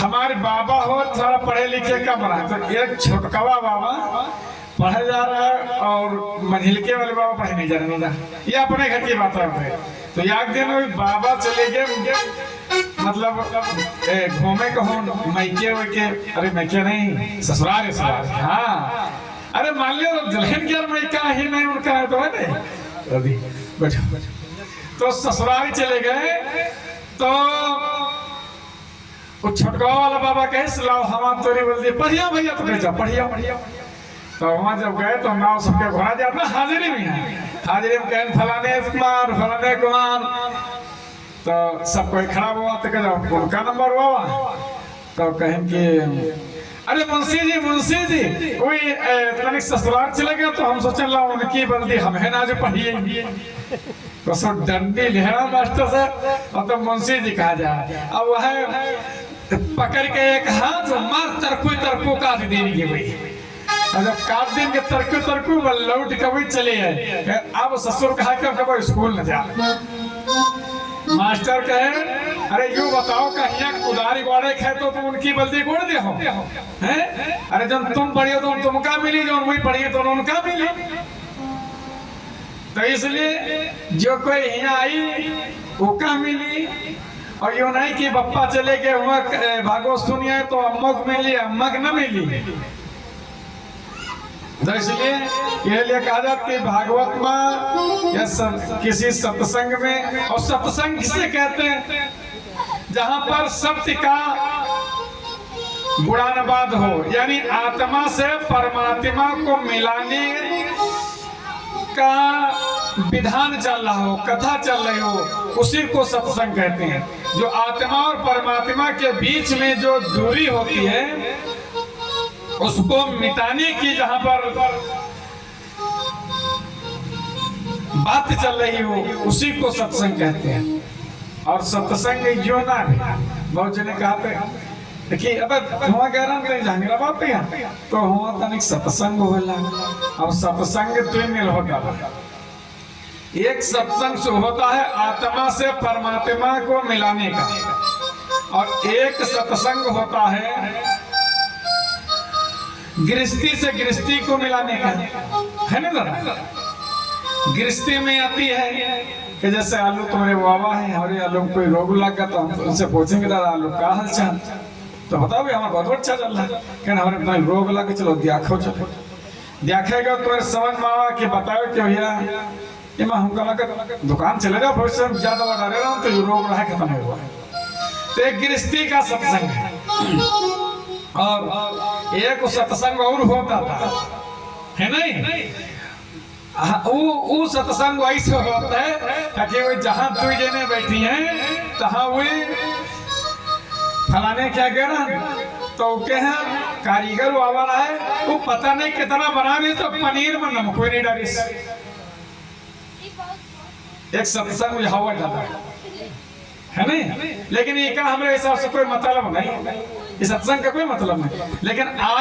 हमारे बाबा हो थोड़ा पढ़े लिखे कम रहा, तो एक छोटकवा बाबा पढ़े जा रहा है और मंझिलके वाले बाबा पढ़े नहीं जा रहे। ये अपने घर की बात है। तो एक दिन वही बाबा चले गए, मतलब घूमे कहो मैके वैके, अरे मैके नहीं ससुराल ससुराल, हाँ अरे मान लियो दुल्हन के मैका ही नहीं उनका है तो है नहीं अभी बैठो। तो ससुराल चले गए तो वो छोटका वाला बाबा कहे सलाह हम तोरी बोल दिए पढ़िया भैया, तो कह पढ़िया पढ़िया। तो वहां जब गए तो नाव सबके घोड़ा जाता हाजिरी में है, हाजिरी में कहें फलाने कुमार फलाने कुमार, तो सब कोई खड़ा हुआ तो कह उनका नंबर हुआ। तो कहें कि अरे मुंशी जी कोई तनिक ससुराल चले गए तो हम सोचे ला उनकी बल्दी हमें ना जो पढ़िए। तो सब डंडी लेना मास्टर से, और तो मुंशी जी कहा जाए अब वह पकड़ के एक हाथ मार तरकू काट देने की भाई, जब काट दिन के तरकू लौट कभी चले आए। अब ससुर कहा कि अब स्कूल न जा। मास्टर कहे अरे यूं बताओ कहिया कुदारी गोड़े खे तो तुम उनकी बल्दी गोड़ दे हो हैं? अरे जब तुम पढ़ियो तो तुमका मिली, जो वही पढ़िए तो उनका मिली। तो इसलिए जो कोई यहाँ आई ओका मिली, और यूं नहीं कि बप्पा चले गए हुआ भागवत सुनिए तो अम्मक मिली अम्मक न मिली। तो इसलिए यह लिए कहा जाता कि भागवत में या किसी सत्संग में, और सत्संग किसे कहते हैं जहां पर सत्य का गुणानुवाद हो, यानी आत्मा से परमात्मा को मिलाने का विधान चल रहा हो, कथा चल रही हो, उसी को सत्संग कहते हैं। जो आत्मा और परमात्मा के बीच में जो दूरी होती है उसको मिटाने की जहां पर बात चल रही हो उसी को सत्संग कहते हैं। और सत्संग जो ना बहुत जने कहते कि अब हुआ कह रहा झंगरा बात है तो हुआ तनिक सत्संग होला। अब सत्संग तुम मिल होगा, एक सत्संग से होता है आत्मा से परमात्मा को मिलाने का, और एक सत्संग होता है गृहस्थी से गृहस्थी को मिलाने का, है ना दादा। गृहस्थी में आती है कि जैसे आलू तुम्हारे बाबा है, हमारे आलू में कोई रोग लगा तो हम उनसे पूछेंगे दादा आलू का हाल चाल, तो बताओ भाई हमारा बहुत अच्छा चल रहा है। क्या हमारे रोग लगा, चलो देखो चलो देखेगा तो समझ में आवा कि बताओ कि भैया ये मैं हमका लगा दुकान चले जाओ फिर से ज्यादा बढ़ा रहे रहा तो ये रोग रहा खत्म नहीं हुआ। तो एक गृहस्थी का सत्संग है, और एक सत्संग और होता था, है नहीं? वो सत्संग वैसे होता है कि वो जहां तू जने बैठी हैं तहां वही फलाने क्या कह रहा तो के हैं कारीगर वाला है, वो पता नहीं कितना बना रही तो पनीर में नमक कोई नहीं डाली। एक सत्संग में हवा डाला है नहीं, लेकिन ये का हमारे हिसाब से कोई मतलब नहीं, इस सत्संग का कोई मतलब नहीं। लेकिन आज